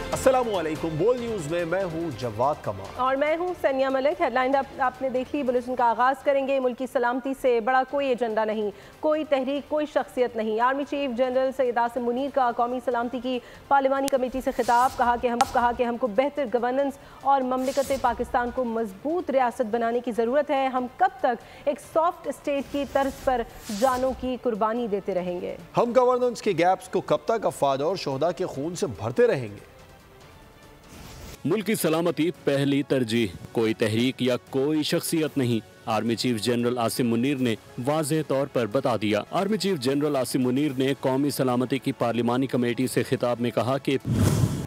अस्सलामुअलैकुम। बोल न्यूज़ में मैं हूँ जवाद कमाल और मैं हूँ सनिया मलिक। हेडलाइन आपने देख ली। बुलेटिन का आगाज़ करेंगे। मुल्क की सलामती से बड़ा कोई एजेंडा नहीं, कोई तहरीक, कोई शख्सियत नहीं। Army chief general Syed Asim Munir का कौमी सलामती की पार्लिमानी कमेटी से खिताब। कहा कि हमको बेहतर गवर्नेंस और ममलिकत पाकिस्तान को मजबूत रियासत बनाने की ज़रूरत है। हम कब तक एक सॉफ्ट स्टेट की तर्ज पर जानों की कुर्बानी देते रहेंगे? हम गवर्नेंस के गैप्स को कब तक अफवाद और शोहदा के खून से भरते रहेंगे? मुल्क की सलामती पहली तरजीह, कोई तहरीक या कोई शख्सियत नहीं। Army chief general Asim Munir ने वाज़ेह तौर पर बता दिया। Army chief general Asim Munir ने कौमी सलामती की पार्लिमानी कमेटी से खिताब में कहा कि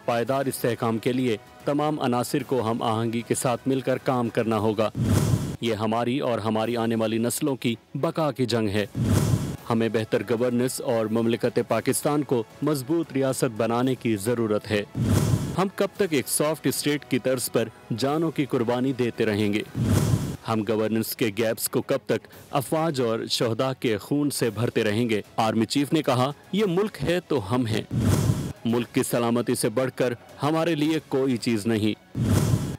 पायदार इस्तेहकाम के लिए तमाम अनासिर को हम आहंगी के साथ मिलकर काम करना होगा। ये हमारी और हमारी आने वाली नस्लों की बका की जंग है। हमें बेहतर गवर्नेंस और ममलिकत पाकिस्तान को मजबूत रियासत बनाने की ज़रूरत है। हम कब तक एक सॉफ्ट स्टेट की तर्ज पर जानों की कुर्बानी देते रहेंगे? हम गवर्नेंस के गैप्स को कब तक अफवाज और शोहदा के खून से भरते रहेंगे? आर्मी चीफ ने कहा, ये मुल्क है तो हम हैं। मुल्क की सलामती से बढ़कर हमारे लिए कोई चीज़ नहीं।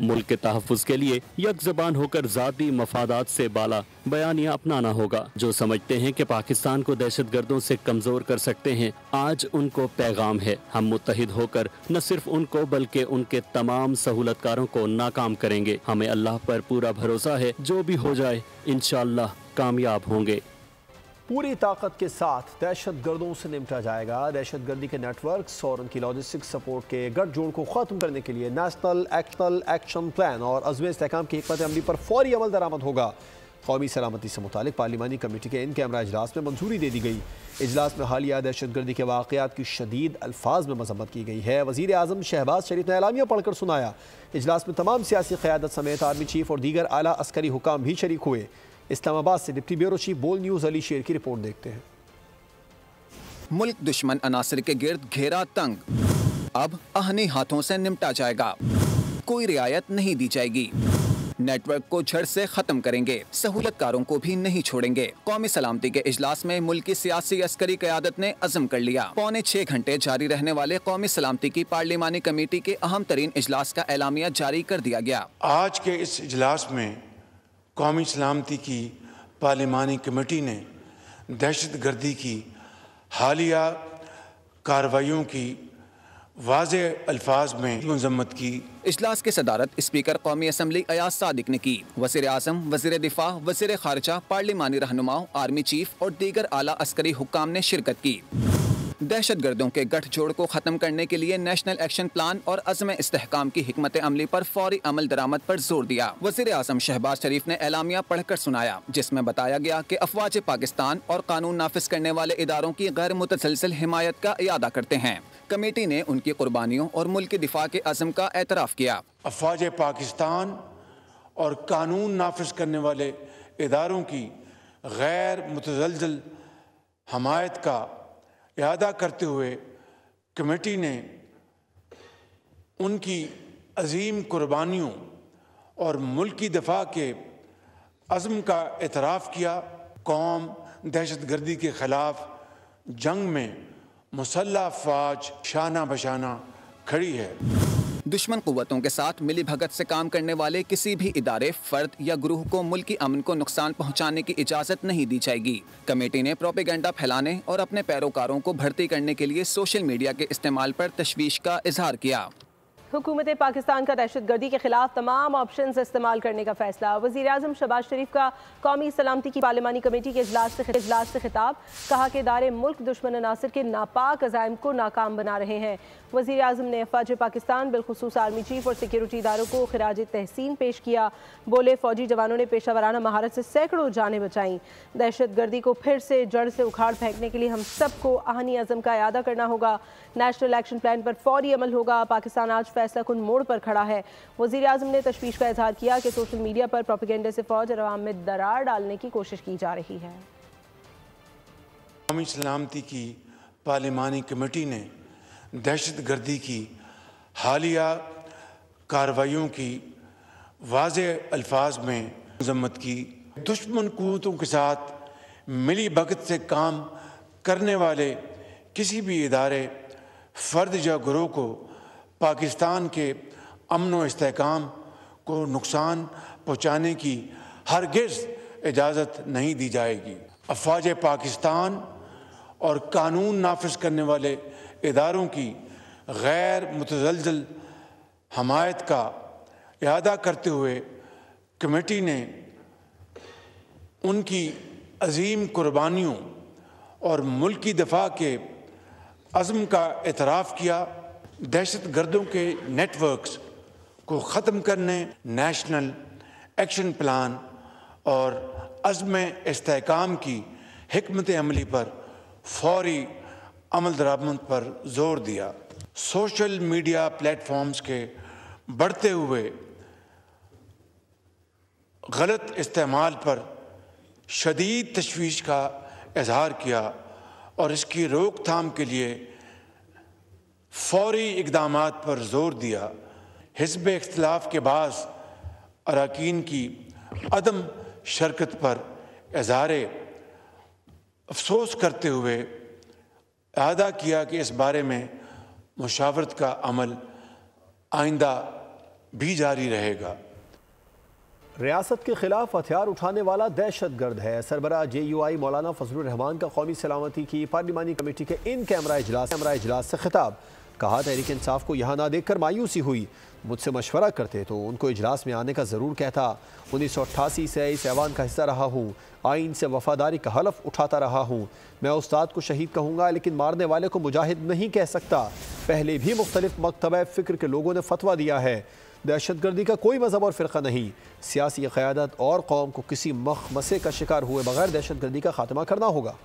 मुल्क के तहफ़्फ़ुज़ के लिए यकज़बान होकर ज़ाती मफादात से बाला बयानिया अपनाना होगा। जो समझते हैं कि पाकिस्तान को दहशतगर्दों से कमज़ोर कर सकते हैं, आज उनको पैगाम है। हम मुत्तहिद होकर न सिर्फ उनको बल्कि उनके तमाम सहूलतकारों को नाकाम करेंगे। हमें अल्लाह पर पूरा भरोसा है, जो भी हो जाए इंशाअल्लाह कामयाब होंगे। पूरी ताकत के साथ दहशत गर्दों से निपटा जाएगा। दहशत गर्दी के नेटवर्क्स और उनकी लॉजिस्टिक सपोर्ट के गठजोड़ को ख़त्म करने के लिए नेशनल एक्शन प्लान और अज़्म इस्तेहकाम की हिकमत अमली पर फौरी अमल दरामद होगा। कौमी सलामती से मुतालिक पार्लिमानी कमेटी के इन कैमरा इजलास में मंजूरी दे दी गई। इजलास में हालिया दहशत गर्दी के वाक़यात की शदीद अल्फाज में मज़म्मत की गई है। वज़ीर आज़म शहबाज शरीफ ने एलामिया पढ़कर सुनाया। इजलास में तमाम सियासी क़यादत समेत आर्मी चीफ और दीगर आला अस्करी हुकाम भी शरीक हुए। इस्लामाबाद से डिप्टी ब्यूरो चीफ बोल न्यूज़ अली शेर की रिपोर्ट देखते हैं। मुल्क दुश्मन अनासिर के गिर्द घेरा तंग, अब आहने हाथों से निपटा जाएगा। कोई रियायत नहीं दी जाएगी। नेटवर्क को जड़ से खत्म करेंगे। सहूलतकारों को भी नहीं छोड़ेंगे। कौमी सलामती के इजलास में मुल्क की सियासी अस्करी क़यादत ने अज़म कर लिया। पौने 6 घंटे जारी रहने वाले कौमी सलामती की पार्लिमानी कमेटी के अहम तरीन इजलास का एलामिया जारी कर दिया गया। आज के इस इजलास में कौमी सलामती की पार्लिमानी कमेटी ने दहशत गर्दी की हालिया कार्रवाइयों की वाज़ेह अल्फाज में मज़म्मत की। इजलास की सदारत स्पीकर कौमी असम्बली अयाज सादिक ने की। वज़ीर आज़म, वज़ीर दिफा, वज़ीर खारजा, पार्लिमानी रहनुमाओं, आर्मी चीफ और दीगर आला अस्करी हुक्काम ने शिरकत की। दहशत गर्दों के गठजोड़ को ख़त्म करने के लिए नेशनल एक्शन प्लान और अज़्म इस्तेहकाम की हिकमत अमली पर फौरी अमल दरामद पर जोर दिया। वज़ीर आज़म शहबाज शरीफ ने एलामिया पढ़कर सुनाया, जिसमें बताया गया कि अफवाज पाकिस्तान और कानून नाफिज करने वाले इदारों की गैर मुतसलसल हिमायत का इयादा करते हैं। कमेटी ने उनकी कुर्बानियों और मुल्क के दिफा के अज़्म का एतराफ़ किया। अफवाज पाकिस्तान और कानून नाफिज करने वाले इदारों की गैर मुतसलसल हिमायत का इयादा करते हुए कमेटी ने उनकी अजीम कुर्बानियों और मुल्क की दफा के अज़्म का एतराफ़ किया। कौम दहशत गर्दी के ख़िलाफ़ जंग में मुसल्लह फ़ौज शाना बशाना खड़ी है। दुश्मन कुव्वतों के साथ मिली भगत से काम करने वाले किसी भी इदारे, फर्द या ग्रुह को मुल्की अमन को नुकसान पहुंचाने की इजाज़त नहीं दी जाएगी। कमेटी ने प्रोपेगेंडा फैलाने और अपने पैरोकारों को भर्ती करने के लिए सोशल मीडिया के इस्तेमाल पर तशवीश का इजहार किया। हुकूमत पाकिस्तान का दहशत गर्दी के खिलाफ तमाम ऑप्शन इस्तेमाल करने का फैसला। वज़ीर आज़म शहबाज शरीफ का कौमी सलामती की पार्लिमानी कमेटी के इजलास से खिताब। कहा कि इदारे मुल्क दुश्मन अनासिर के नापाक अज़ाइम को नाकाम बना रहे हैं। वज़ीर आज़म ने अफ़वाज पाकिस्तान बिलखुसूस आर्मी चीफ और सिक्योरिटी इदारों को खिराज तहसीन पेश किया। बोले, फ़ौजी जवानों ने पेशावराना महारत से सैकड़ों जानें बचाईं। दहशत गर्दी को फिर से जड़ से उखाड़ फेंकने के लिए हम सबको आहनी अज़म का इयादा करना होगा। नेशनल एक्शन प्लान पर फौरी अमल होगा। पाकिस्तान आज फैसला कुन मोड़ पर खड़ा है। वज़ीर आज़म ने तशवीश का इजहार किया कि सोशल मीडिया पर प्रोपेगेंडे से फ़ौज और अवाम में दरार डालने की कोशिश की जा रही है। कौमी सलामती की पार्लिमानी कमेटी ने दहशत गर्दी की हालिया कार्रवाइयों की वाज़ेह अल्फाज में मज़म्मत की। दुश्मन कुव्वतों के साथ मिली भगत से काम करने वाले किसी भी इदारे, फ़र्द या ग्रोह को पाकिस्तान के अमन व इस्तेहकाम को नुकसान पहुँचाने की हरगिज़ इजाज़त नहीं दी जाएगी। अफ़वाज पाकिस्तान और कानून नाफिज करने वाले इदारों की गैर मुतज़लज़ल हमायत का इआदा करते हुए कमेटी ने उनकी अजीम कुर्बानियों और मुल्की दफा के अज़्म का एतराफ़ किया। दहशत गर्दों के नेटवर्क्स को ख़त्म करने, नेशनल एक्शन प्लान और अज़्म इस्तेहकाम की हिकमत अमली पर फौरी अमल दरामद पर जोर दिया। सोशल मीडिया प्लेटफॉर्म्स के बढ़ते हुए गलत इस्तेमाल पर शदीद तशवीश का इजहार किया और इसकी रोकथाम के लिए फौरी इक़दामात पर जोर दिया। हिज़्ब इख्तिलाफ के बाज़ अरकान की अदम शरकत पर इज़हार अफसोस करते हुए अदा किया कि इस बारे में मुशावरत का अमल आइंदा भी जारी रहेगा। रियासत के खिलाफ हथियार उठाने वाला दहशत गर्द है। सरबरा JUI मौलाना फजलुर रहमान का कौमी सलामती की पार्लिमानी कमेटी के इन कैमरा इजलास से खिताब। कहा, तहरीक इंसाफ को यहाँ ना देखकर मायूसी हुई। मुझसे मशवरा करते तो उनको इजलास में आने का ज़रूर कहता। 1988 से इस ऐवान का हिस्सा रहा हूँ। आइन से वफादारी का हलफ उठाता रहा हूँ। मैं उस्ताद को शहीद कहूँगा लेकिन मारने वाले को मुजाहिद नहीं कह सकता। पहले भी मुख्तलिफ मकतब फ़िक्र के लोगों ने फतवा दिया है। दहशत गर्दी का कोई मज़हब और फ़िरक़ा नहीं। सियासी क़यादत और कौम को किसी मखमसे का शिकार हुए बगैर दहशत गर्दी का खात्मा करना होगा।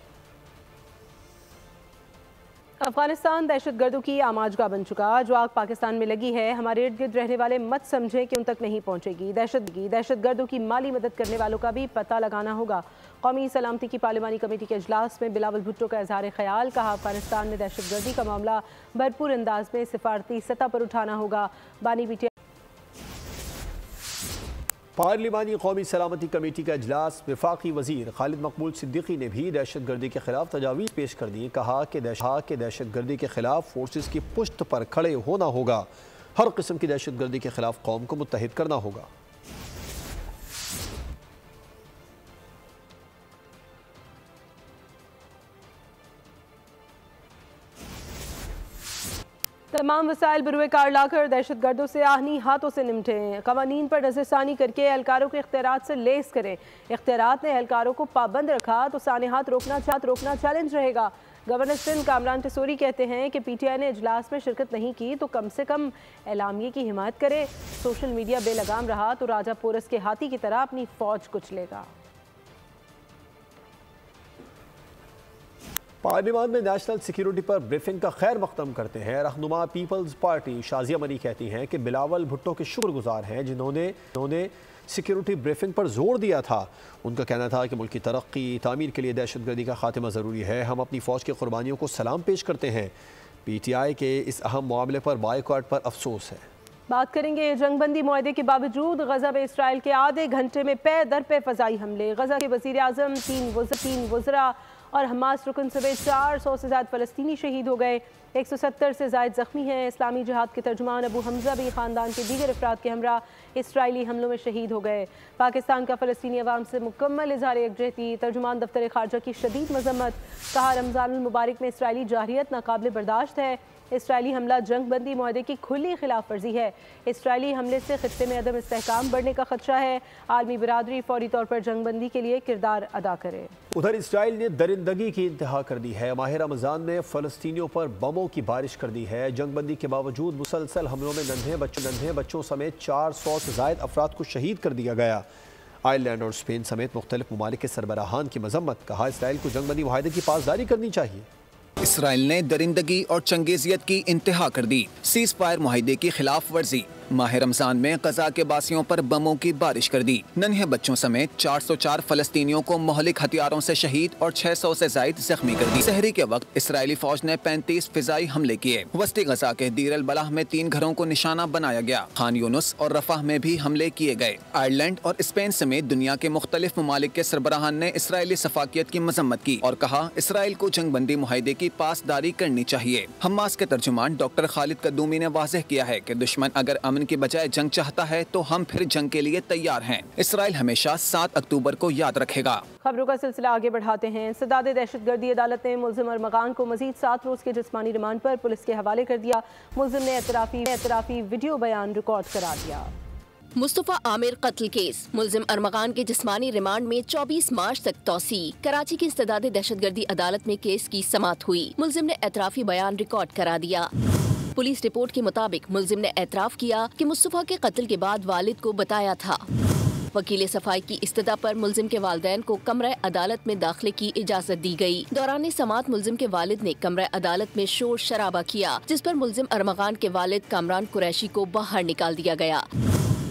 अफगानिस्तान दहशत गर्दों की आमाजगाह बन चुका। जो आग पाकिस्तान में लगी है, हमारे इर्द गिर्द रहने वाले मत समझें कि उन तक नहीं पहुंचेगी। दहशत गर्दों की माली मदद करने वालों का भी पता लगाना होगा। कौमी सलामती की पार्लिमानी कमेटी के इजलास में बिलावल भुट्टो का इजहार ख्याल। कहा, अफगानिस्तान में दहशत गर्दी का मामला भरपूर अंदाज में सिफारती सतह पर उठाना होगा। बानी PTI पार्लिमानी कौमी सलामती कमेटी का इजलास वफाकी वज़ीर खालिद मकबूल सिद्दीकी ने भी दहशत गर्दी के खिलाफ तजावीज़ पेश कर दी। कहा कि दहशत गर्दी के खिलाफ फोर्सेस की पुश्त पर खड़े होना होगा। हर किस्म की दहशत गर्दी के खिलाफ कौम को मुत्तहिद करना होगा। तमाम वसाइल बरूए कार लाकर दहशत गर्दों से आहनी हाथों से निपटें। कवानीन पर नजरसानी करके एहलकारों के इख्तियारात से लेस करें। इख्तियारात ने एहलकारों को पाबंद रखा तो सानेहात रोकना चैलेंज रहेगा। गवर्नर सिंध कामरान टेसोरी कहते हैं कि PTI ने इजलास में शिरकत नहीं की तो कम से कम एलामिये की हिमायत करे। सोशल मीडिया बेलगाम रहा तो राजा पोरस के हाथी की तरह अपनी फौज कुचलेगा। पार्लियामान में नेशनल सिक्योरिटी पर ब्रीफिंग का खैर मकदम करते हैं रहनुमा पीपल्स पार्टी शाजिया मनी कहती हैं कि बिलावल भुट्टो के शुक्रगुजार हैं जिन्होंने सिक्योरिटी ब्रीफिंग पर जोर दिया था। उनका कहना था कि मुल्क की तरक्की तामीर के लिए दहशत गर्दी का खात्मा ज़रूरी है। हम अपनी फ़ौज की कुर्बानियों को सलाम पेश करते हैं। PTI के इस अहम मामले पर बायकॉट पर अफसोस है। बात करेंगे जंगबंदी मुआहदे के बावजूद गजा में इसराइल के आधे घंटे में पे दर पे फ़ज़ाई हमले। गजा के वज़ीर आज़म, 3 वज़रा और हमास रुकन समेत 400 से ज़्यादा फ़लस्तीनी शहीद हो गए। 170 से ज़ायद ज़ख्मी हैं। इस्लामी जिहाद के तर्जुमान अबू हमज़ा भी ख़ानदान के दीगर अफराद के हमरा इसराइली हमलों में शहीद हो गए। पाकिस्तान का फ़लस्तीनी अवाम से मुकम्मल इज़हार यकजहती। तर्जुमान दफ्तर ख़ारजा की शदीद मज़म्मत। कहा, रमज़ानुल मुबारक में इसराइली जाहिरियत नाकाबिल बर्दाश्त है। इसराइली हमला जंगबंदी मुआहदे की खुली खिलाफ वर्जी है। इसराइली हमले से खित्ते में अदम इस्तेहकाम बढ़ने का खदशा है। आलमी बिरादरी फौरी तौर पर जंगबंदी के लिए किरदार अदा करे। उधर इसराइल ने दरिंदगी की इंतहा कर दी है। माह रमज़ान में फ़लस्तीनियों पर बमों की बारिश कर दी है। जंगबंदी के बावजूद मुसलसल हमलों में नन्हे बच्चों समेत 400 से ज़ायद अफराद को शहीद कर दिया गया। आयरलैंड और स्पेन समेत मुख्तलिफ ममालिक के सरबराहान की मजम्मत। कहा, इसराइल को जंगबंदी मुआहदे की पासदारी करनी चाहिए। इसराइल ने दरिंदगी और चंगेजियत की इंतहा कर दी। सीज फायर मुआहदे की खिलाफ वर्जी। माह रमजान में गजा के बासियों पर बमों की बारिश कर दी। नन्हे बच्चों समेत 404 फलस्तीनियों को मोहलिक हथियारों से शहीद और 600 से जायद जख्मी कर दी। सहरी के वक्त इसराइली फौज ने 35 फिजाई हमले किए। वस्ती गजा के दीर अल बलाह में 3 घरों को निशाना बनाया गया। खान यूनुस और रफाह में भी हमले किए गए। आयरलैंड और स्पेन समेत दुनिया के मुख्तलिफ ममालिक के सरबराहान ने इसराइली सफाकियत की मजम्मत की और कहा, इसराइल को जंगबंदी मुआहदे की کی پاسداری کرنی چاہیے۔ حماس کے ترجمان ڈاکٹر خالد قدومی نے واضح کیا ہے کہ دشمن اگر امن کی بجائے جنگ چاہتا ہے تو ہم پھر جنگ کے لیے تیار ہیں۔ اسرائیل ہمیشہ 7 اکتوبر کو یاد رکھے گا۔ خبروں کا سلسلہ آگے بڑھاتے ہیں۔ سداد دہشت گردی عدالت نے ملزم ارمغان کو مزید 7 روز کے جسمانی ریمانڈ پر پولیس کے حوالے کر دیا۔ ملزم نے اعترافی ویڈیو بیان ریکارڈ کرا دیا۔ مصطفیٰ عامر قتل کیس، ملزم ارمغان کے جسمانی ریمانڈ میں 24 مارچ تک توسیع۔ کراچی کی استداد دہشت گردی عدالت میں کیس کی سماعت ہوئی۔ ملزم نے اعترافی بیان ریکارڈ کرا دیا۔ پولیس رپورٹ کے مطابق ملزم نے اعتراف کیا کہ مصطفیٰ کے قتل کے بعد والد کو بتایا تھا۔ وکیل صفائی کی استدعا پر ملزم کے والدین کو کمرہ عدالت میں داخلے کی اجازت دی گئی۔ دوران سماعت ملزم کے والد نے کمرہ عدالت میں شور شرابہ کیا، جس پر ملزم ارمغان کے والد کامران قریشی کو باہر نکال دیا گیا۔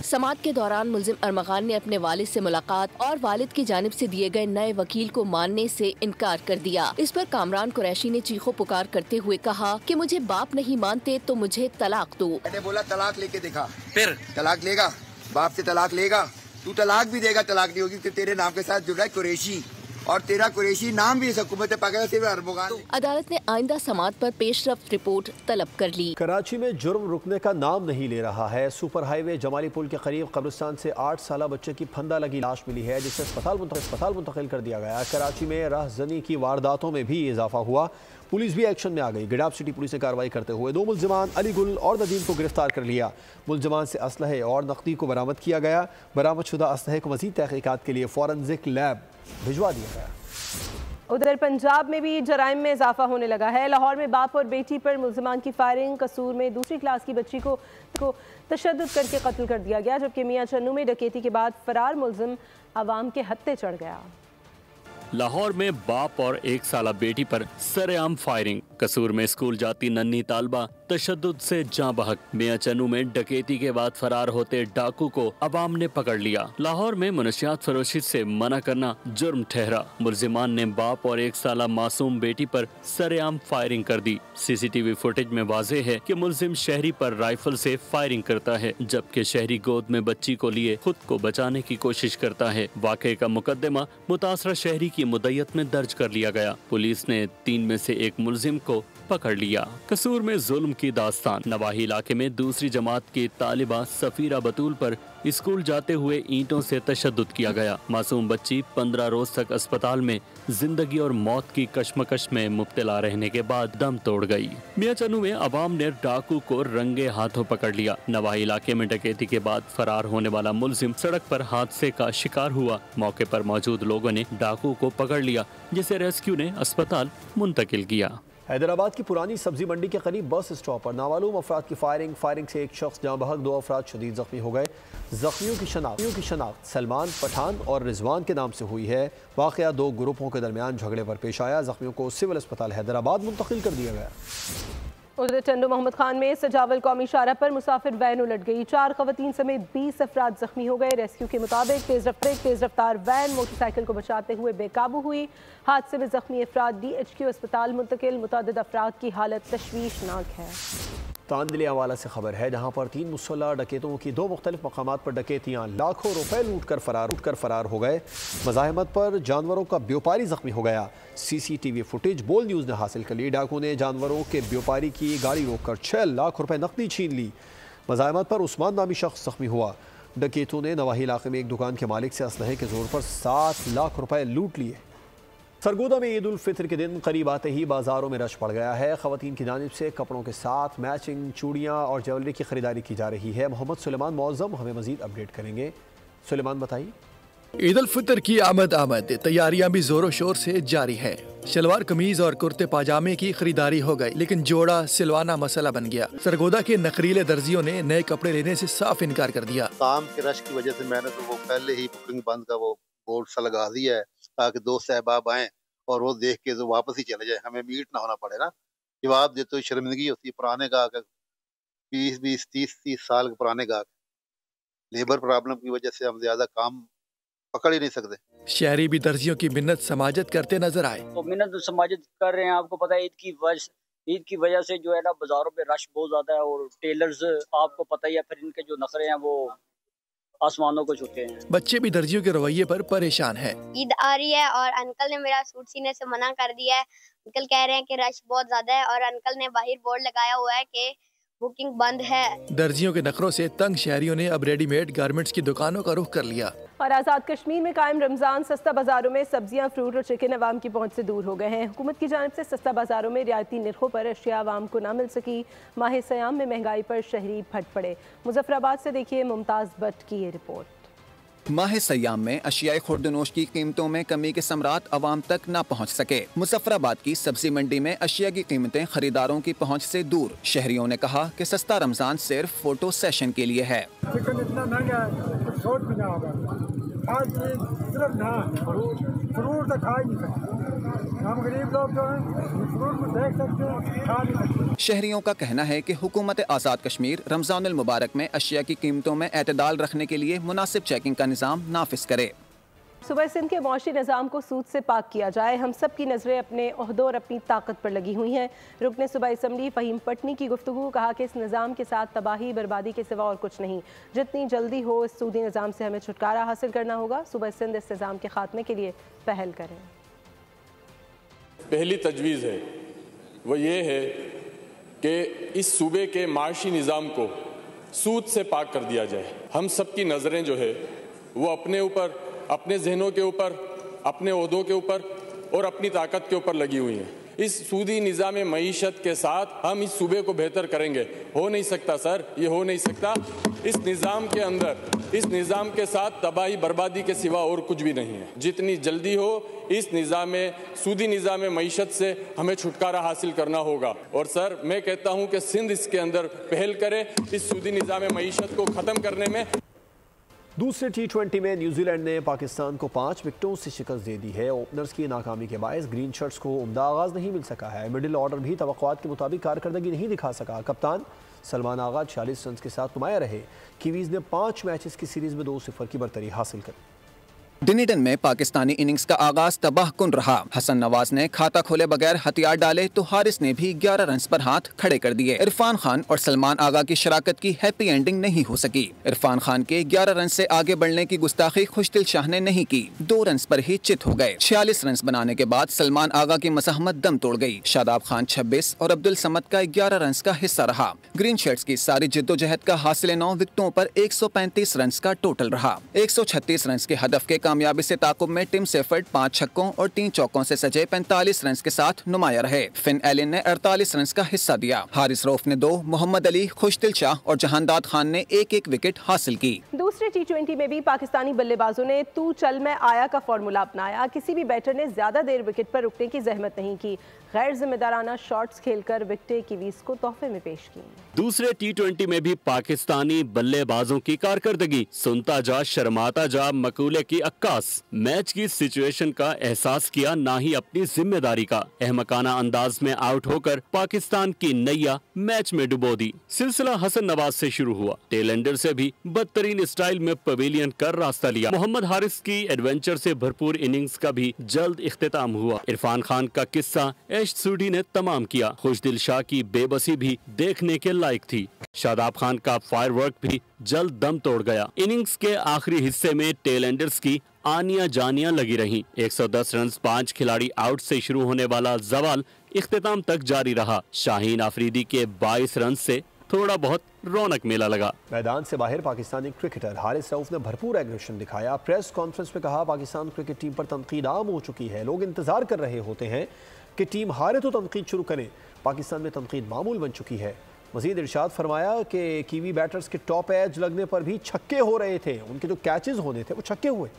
سماعت کے دوران ملزم ارمغان نے اپنے والد سے ملاقات اور والد کی جانب سے دیے گئے نئے وکیل کو ماننے سے انکار کر دیا۔ اس پر کامران قریشی نے چیخو پکار کرتے ہوئے کہا کہ مجھے باپ نہیں مانتے تو مجھے طلاق دو۔ میں نے بولا طلاق لے کے دکھا، پھر طلاق لے گا، باپ سے طلاق لے گا، تو طلاق بھی دے گا، طلاق نہیں ہوگی تو تیرے نام کے ساتھ جڑا ہے قریشی، اور تیرا قریشی نام بھی اس حکومت پاکستان سے ارمغان۔ عدالت نے آئندہ سماعت پر پیش رفت رپورٹ طلب کر لی۔ کراچی میں جرم رکنے کا نام نہیں لے رہا ہے۔ سپر ہائی وے جمالی پل کے قریب قبرستان سے 8 سالہ بچے کی پھندہ لگی لاش ملی ہے، جسے اسپتال منتقل کر دیا گیا۔ کراچی میں رہزنی کی وارداتوں میں بھی اضافہ ہوا، پولیس بھی ایکشن میں آ گئی۔ گڈاپ سٹی پولیس نے کارروائی کرتے ہوئے 2 ملزمان علی گل اور ندیم کو گرفتار کر لیا۔ ملزمان سے اسلحے اور نقدی کو برآمد کیا گیا۔ برآمد شدہ اسلحے کو مزید تحقیقات کے لیے فورنزک لیب بھجوا دیا گیا۔ ادھر پنجاب میں بھی جرائم میں اضافہ ہونے لگا ہے۔ لاہور میں باپ اور بیٹی پر ملزمان کی فائرنگ، قصور میں دوسری کلاس کی بچی کو تشدد کر کے قتل کر دیا گیا، جبکہ میاں چنو میں ڈکیتی کے بعد فرار ملزم عوام کے ہتھے چڑھ گیا۔ لاہور میں باپ اور 1 سالہ بیٹی پر سر عام فائرنگ، قصور میں اسکول جاتی ننھی طالبہ تشدد سے جاں بحق، میاں چنو میں ڈکیتی کے بعد فرار ہوتے ڈاکو کو عوام نے پکڑ لیا۔ لاہور میں منشیات فروشی سے منع کرنا جرم ٹھہرا، ملزمان نے باپ اور 1 سالہ معصوم بیٹی پر سر عام فائرنگ کر دی۔ CCTV فوٹیج میں واضح ہے کہ ملزم شہری پر رائفل سے فائرنگ کرتا ہے، جبکہ شہری گود میں بچی کو لیے خود کو بچانے کی کوشش کرتا ہے۔ واقعے کا مقدمہ متاثرہ شہری کی مدعیت میں درج کر لیا گیا۔ پولیس نے 3 میں سے 1 ملزم کو پکڑ لیا۔ قصور میں ظلم کی داستان، نواحی علاقے میں دوسری جماعت کی طالبہ سفیرہ بطول پر اسکول جاتے ہوئے اینٹوں سے تشدد کیا گیا۔ معصوم بچی 15 روز تک اسپتال میں زندگی اور موت کی کشمکش میں مبتلا رہنے کے بعد دم توڑ گئی۔ میاں چنو میں عوام نے ڈاکو کو رنگے ہاتھوں پکڑ لیا۔ نواحی علاقے میں ڈکیتی کے بعد فرار ہونے والا ملزم سڑک پر حادثے کا شکار ہوا۔ موقع پر موجود لوگوں نے ڈاکو کو پکڑ لیا، جسے ریسکیو نے اسپتال منتقل کیا۔ حیدرآباد کی پرانی سبزی منڈی کے قریب بس اسٹاپ پر نامعلوم افراد کی فائرنگ سے 1 شخص جاں بحق، 2 افراد شدید زخمی ہو گئے۔ زخمیوں کی شناخت سلمان پٹھان اور رضوان کے نام سے ہوئی ہے۔ واقعہ 2 گروپوں کے درمیان جھگڑے پر پیش آیا۔ زخمیوں کو سول اسپتال حیدرآباد منتقل کر دیا گیا۔ ادھر ٹنڈو محمد خان میں سجاول قومی شاہراہ پر مسافر وین الٹ گئی، 4 خواتین سمیت 20 افراد زخمی ہو گئے۔ ریسکیو کے مطابق تیز رفتار وین موٹر سائیکل کو بچاتے ہوئے بے قابو ہوئی۔ حادثے میں زخمی افراد DHQ اسپتال منتقل، متعدد افراد کی حالت تشویشناک ہے۔ تاندلی حوالہ سے خبر ہے، جہاں پر 3 مسلح ڈکیتوں کی 2 مختلف مقامات پر ڈکیتیاں، لاکھوں روپے لوٹ کر فرار ہو گئے۔ مزاحمت پر جانوروں کا بیوپاری زخمی ہو گیا۔ CCTV فوٹیج بول نیوز نے حاصل کر لی۔ ڈاکو نے جانوروں کے بیوپاری کی گاڑی روک کر 6 لاکھ روپے نقدی چھین لی۔ مزاحمت پر عثمان نامی شخص زخمی ہوا۔ ڈکیتوں نے نواحی علاقے میں ایک دکان کے مالک سے اسلحے کے زور پر 7 لاکھ روپے لوٹ لیے۔ سرگودا میں عید الفطر کے دن قریب آتے ہی بازاروں میں رش پڑ گیا ہے۔ خواتین کی جانب سے کپڑوں کے ساتھ میچنگ چوڑیاں اور جیولری کی خریداری کی جا رہی ہے۔ محمد سلیمان معظم ہمیں مزید اپڈیٹ کریں گے۔ سلیمان بتائیے۔ عید الفطر کی آمد تیاریاں بھی زور و شور سے جاری ہیں۔ شلوار قمیض اور کرتے پاجامے کی خریداری ہو گئی، لیکن جوڑا سلوانا مسئلہ بن گیا۔ سرگودا کے نخریلے درزیوں نے نئے کپڑے لینے سے صاف انکار کر دیا۔ کام کے رش کی وجہ سے میں نے تو وہ پہلے ہی بکنگ بند کا وہ بورڈ سا لگا دیا ہے، تاکہ دوست احباب آئیں اور وہ دیکھ کے واپس ہی چلے جائیں، ہمیں میٹ نہ ہونا پڑے نا۔ جواب دیتے ہوئے شرمندگی ہوتی ہے، پرانے گاہک 20-30 سال کے پرانے گاہک، لیبر پرابلم کی وجہ سے ہم زیادہ کام پکڑ ہی نہیں سکتے۔ شہری بھی درزیوں کی منت سماجت کرتے نظر آئے۔ تو منت سماجت کر رہے ہیں، آپ کو پتہ ہے عید کی وجہ سے جو ہے نا بازاروں پہ رش بہت زیادہ ہے، اور ٹیلرز آپ کو پتہ ہی ہے پھر ان کے جو نخرے ہیں وہ आसमानों को छूते हैं। बच्चे भी दर्जियों के रवैये पर परेशान हैं। ईद आ रही है और अंकल ने मेरा सूट सीने से मना कर दिया है। अंकल कह रहे हैं कि रश बहुत ज्यादा है और अंकल ने बाहर बोर्ड लगाया हुआ है कि बुकिंग बंद है। दर्जियों के नखरों से तंग शहरियों ने अब रेडीमेड गारमेंट्स की दुकानों का रुख कर लिया। और आज़ाद कश्मीर में कायम रमज़ान सस्ता बाज़ारों में सब्जियां, फ्रूट और चिकन अवाम की पहुंच से दूर हो गए हैं। हुकूमत की जानिब से सस्ता बाज़ारों में रियायती निर्खों पर अशिया अवाम को ना मिल सकी। माह सयाम में महंगाई पर शहरी फट पड़े। मुजफ्फराबाद से देखिए मुमताज़ भट्ट की ये रिपोर्ट। माह सयाम में अशियाए खुर्दनोश की कीमतों में कमी के समरात अवाम तक न पहुँच सके। मुजफ्फराबाद की सब्जी मंडी में अशिया की कीमतें खरीदारों की पहुँच से दूर। शहरियों ने कहा कि सस्ता रमजान सिर्फ फोटो सेशन के लिए है। चिकन इतना महंगा है तो शॉर्ट भी ना होगा। आज सिर्फ ना फ्रूट तो खा ही नहीं सकते। हम गरीब लोग जो हैं फ्रूट में देख सकते हैं, खा नहीं सकते। शहरियों का कहना है कि हुकूमत आज़ाद कश्मीर रमजानुल मुबारक में अशिया की कीमतों में एतदाल रखने के लिए मुनासिब चेकिंग का निज़ाम नाफिज करे। सूबा सिंध के मुआशी निज़ाम को सूद से पाक किया जाए। हम सब की नज़रें अपने ओहदों और अपनी ताकत पर लगी हुई हैं। रुकने सूबा असम्बली फ़हीम पटनी की गुफ्तगू, कहा कि इस निज़ाम के साथ तबाही बर्बादी के सिवा और कुछ नहीं। जितनी जल्दी हो इस सूदी निज़ाम से हमें छुटकारा हासिल करना होगा। सूबा सिंध इस निज़ाम के खात्मे के लिए पहल करें। पहली तजवीज़ है वो ये है कि इस सूबे के माशी निज़ाम को सूद से पाक कर दिया जाए। हम सब की नज़रें जो है वो अपने ऊपर, अपने जहनों के ऊपर, अपने ओहदों के ऊपर और अपनी ताकत के ऊपर लगी हुई हैं। इस सूदी निज़ाम मईशत के साथ हम इस सूबे को बेहतर करेंगे। हो नहीं सकता सर, ये हो नहीं सकता। इस निज़ाम के अंदर, इस निज़ाम के साथ तबाही बर्बादी के सिवा और कुछ भी नहीं है। जितनी जल्दी हो इस निज़ाम सूदी निज़ाम मईशत से हमें छुटकारा हासिल करना होगा। और सर मैं कहता हूँ कि सिंध इसके अंदर पहल करे इस सूदी निज़ाम मईशत को ख़त्म करने में। दूसरे T20 में न्यूजीलैंड ने पाकिस्तान को 5 विकेटों से शिकस्त दे दी है। ओपनर्स की नाकामी के बायस ग्रीन शर्ट्स को उम्दा आगाज़ नहीं मिल सका है। मिडिल ऑर्डर भी तवक्कुआत के मुताबिक कारकर्दगी नहीं दिखा सका। कप्तान सलमान आगा 46 रन के साथ नुमाया रहे। कीवीज़ ने 5 मैचेस की सीरीज़ में 2-0 की बरतरी हासिल कर। डनिटन में पाकिस्तानी इनिंग्स का आगाज तबाह कुन रहा। हसन नवाज ने खाता खोले बगैर हथियार डाले तो हारिस ने भी 11 रन पर हाथ खड़े कर दिए। इरफान खान और सलमान आगा की शराकत की हैप्पी एंडिंग नहीं हो सकी। इरफान खान के 11 रन से आगे बढ़ने की गुस्ताखी खुशदिल शाह ने नहीं की। 2 रन पर ही चित हो गए। 46 रन बनाने के बाद सलमान आगा की मज़ाहमत दम तोड़ गई। शादाब खान 26 और अब्दुल समद का 11 रन का हिस्सा रहा। ग्रीन शर्ट्स की सारी जिद्दोजहद का हासिल 9 विकेटों पर 135 रन का टोटल रहा। 136 रन के हदफ के कामयाबी से ताकुब में टिम सेफर्ड 5 छक्कों और 3 चौकों से सजे 45 रन के साथ नुमाया रहे। फिन एलन ने 48 रन का हिस्सा दिया। हारिस रऊफ ने 2, मोहम्मद अली, खुशदिल शाह और जहानदाद खान ने 1-1 विकेट हासिल की। दूसरे T20 में भी पाकिस्तानी बल्लेबाजों ने तू चल मैं आया का फॉर्मूला अपनाया। किसी भी बैटर ने ज्यादा देर विकेट पर रुकने की जहमत नहीं की। गैर जिम्मेदाराना शॉट्स खेलकर विकेटें कीवीज को तोहफे में पेश की। दूसरे T20 में भी पाकिस्तानी बल्लेबाजों की कारकर्दगी सुनता जा शर्माता जा मकूले की अक्कास। मैच की सिचुएशन का एहसास किया, ना ही अपनी जिम्मेदारी का। अहमकाना अंदाज में आउट होकर पाकिस्तान की नैया मैच में डुबो दी। सिलसिला हसन नवाज से शुरू हुआ। टेलेंडर से भी बदतरीन स्टाइल में पवेलियन कर रास्ता लिया। मोहम्मद हारिस की एडवेंचर से भरपूर इनिंग्स का भी जल्द इख्तिताम हुआ। इरफान खान का किस्सा एश सूडी ने तमाम किया। खुशदिल शाह की बेबसी भी देखने के लायक थी। शादाब खान का फायरवर्क भी जल्द दम तोड़ गया। इनिंग्स के आखिरी हिस्से में टेलेंडर्स की आनिया जानियां लगी रहीं। 110 रन 5 खिलाड़ी आउट से शुरू होने वाला जवाल इख्तिताम तक जारी रहा। शाहीन आफरीदी के 22 रन से थोड़ा बहुत रौनक मेला लगा। मैदान से बाहर पाकिस्तानी क्रिकेटर हारिस रऊफ ने भरपूर एग्रेशन दिखाया। प्रेस कॉन्फ्रेंस में कहा, पाकिस्तान क्रिकेट टीम पर तनकीद आम हो चुकी है। लोग इंतजार कर रहे होते हैं कि टीम हारे तो तनकीद शुरू करें। पाकिस्तान में तनकीद मामूल बन चुकी है। मजीद इरशाद फरमाया कि कीवी बैटर्स के टॉप एज लगने पर भी छक्के हो रहे थे। उनके जो कैचेस होने थे वो छक्के हुए।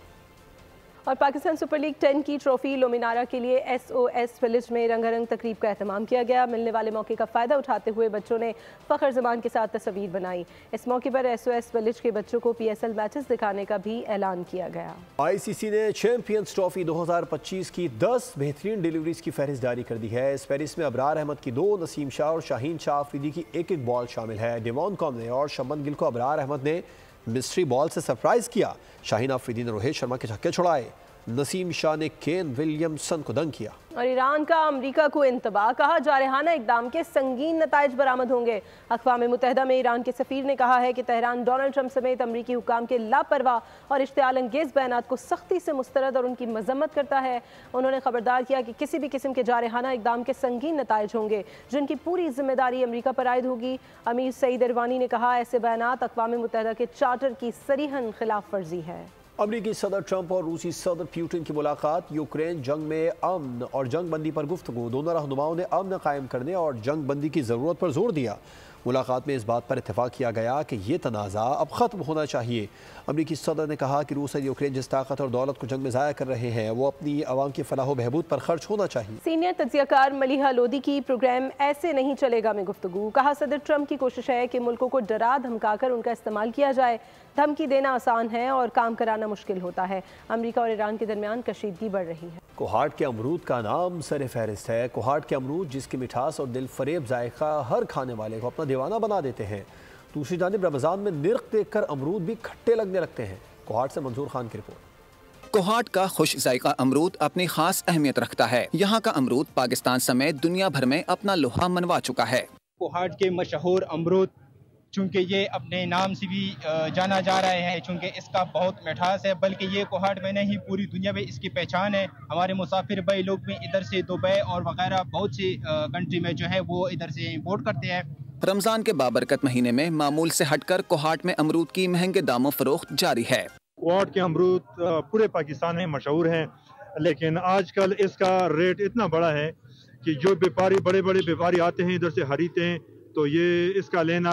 और पाकिस्तान सुपर लीग 10 की ट्रॉफी लोमिनारा के लिए SOS विलेज में रंगारंग तकरीब का एहतमाम किया गया। मिलने वाले मौके का फ़ायदा उठाते हुए बच्चों ने फ़ख्र ज़मान के साथ तस्वीर बनाई। इस मौके पर SOS विलेज के बच्चों को PSL मैचेस दिखाने का भी ऐलान किया गया। ICC ने चैंपियंस ट्रॉफी 2025 की 10 बेहतरीन डिलीवरीज की फहरिस्त जारी कर दी है। इस फहरिस्त में अबरार अहमद की 2, नसीम शाह और शाहीन शाह आफरीदी की 1-1 बॉल शामिल है। डेवॉन कॉमले और शबन गिल को अबरार अहमद ने मिस्ट्री बॉल से सरप्राइज किया। शाहीन आफरीदी ने रोहित शर्मा के छक्के छुड़ाए। नसीम शाह ने केन विलियमसन को दंग किया। और ईरान का अमरीका को इंतबाह, कहा जारहाना इकदाम के संगीन नताइज बरामद होंगे। अक़वाम मुत्तहिदा में ईरान के सफ़ीर ने कहा है कि तेहरान डोनाल्ड ट्रंप समेत अमरीकी हुक्काम के लापरवाह और इश्तिआल अंगेज़ बयानात को सख्ती से मुस्तरद और उनकी मजम्मत करता है। उन्होंने खबरदार किया कि किसी भी किस्म के जारहाना इकदाम के संगीन नताइज होंगे जिनकी पूरी जिम्मेदारी अमरीका पर आयद होगी। अमीर सईद इरवानी ने कहा, ऐसे बयानात अक़वाम मुत्तहिदा के चार्टर की सरीहन खिलाफ वर्जी है। अमरीकी सदर ट्रंप और रूसी सदर पुतिन की मुलाकात, यूक्रेन जंग में अमन और जंग बंदी पर गुफ्तगू। दोनों रहनुमाओं ने अमन कायम करने और जंग बंदी की ज़रूरत पर जोर दिया। मुलाकात में इस बात पर इत्तेफाक किया गया कि ये तनाज़ा अब ख़त्म होना चाहिए। अमरीकी सदर ने कहा कि रूस और यूक्रेन जिस ताकत और दौलत को जंग में ज़ाया कर रहे हैं वो अपनी आवाम की फलाह बहबूद पर खर्च होना चाहिए। सीनियर तज्ज़ियाकार मलिहा लोदी की प्रोग्राम ऐसे नहीं चलेगा में गुफ्तगू, कहा सदर ट्रंप की कोशिश है कि मुल्कों को डरा धमका कर उनका इस्तेमाल किया जाए। धमकी देना आसान है और काम कराना मुश्किल होता है। अमरीका और ईरान के दरमियान कशीदगी बढ़ रही है। कोहाट के अमरूद का नाम सर फहरिस्त है। कोहाट के अमरूद जिसकी मिठास और दिल फरेब जायका हर खाने वाले को अपना दीवाना बना देते हैं। दूसरी जानिब रमज़ान में निर्ख देखकर अमरूद भी खट्टे लगने लगते हैं। कोहाट से मंजूर खान की रिपोर्ट। कोहाट का खुश जायका अमरूद अपनी खास अहमियत रखता है। यहाँ का अमरूद पाकिस्तान समेत दुनिया भर में अपना लोहा मनवा चुका है। कोहाट के मशहूर अमरूद चूँकि ये अपने नाम से भी जाना जा रहा है, चूँकि इसका बहुत मिठास है, बल्कि ये कोहाट में नहीं पूरी दुनिया में इसकी पहचान है। हमारे मुसाफिर भाई लोग भी इधर से दुबई और वगैरह बहुत सी कंट्री में जो है वो इधर से इंपोर्ट करते हैं। रमज़ान के बाबरकत महीने में मामूल से हटकर कोहाट में अमरूद की महंगे दामों फरोख्त जारी है। कोहाट के अमरूद पूरे पाकिस्तान में मशहूर हैं, लेकिन आजकल इसका रेट इतना बड़ा है कि जो व्यापारी बड़े बड़े व्यापारी आते हैं इधर से खरीदते हैं तो ये इसका लेना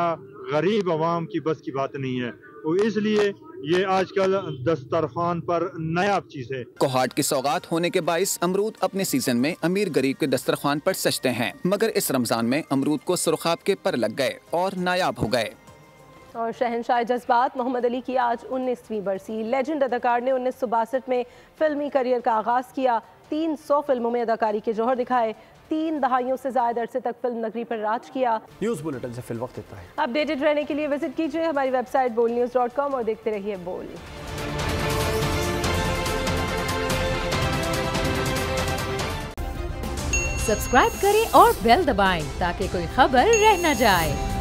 गरीब आवाम की बस की बात नहीं है। तो इसलिए ये आजकल दस्तरखान पर नायाब चीज़ है। कोहाट की सौगात होने के बाइस अमरूद अपने सीजन में अमीर गरीब के दस्तरखान पर सजते हैं, मगर इस रमजान में अमरूद को सुरखाब के पर लग गए और नायाब हो गए। और शहंशाह जज्बात मोहम्मद अली की आज 19वीं बरसी। लेजेंड अदाकार ने 1962 में फिल्मी करियर का आगाज़ किया। 300 फिल्मों में अदाकारी के जौहर दिखाए। 3 दहाइयों से ज्यादा अरसे तक फिल्म नगरी पर राज किया। न्यूज़ बुलेटिन से फिल वक्त इतना है। अपडेटेड रहने के लिए विजिट कीजिए हमारी वेबसाइट bolnews.com और देखते रहिए बोल। सब्सक्राइब करें और बेल दबाएं ताकि कोई खबर रह न जाए।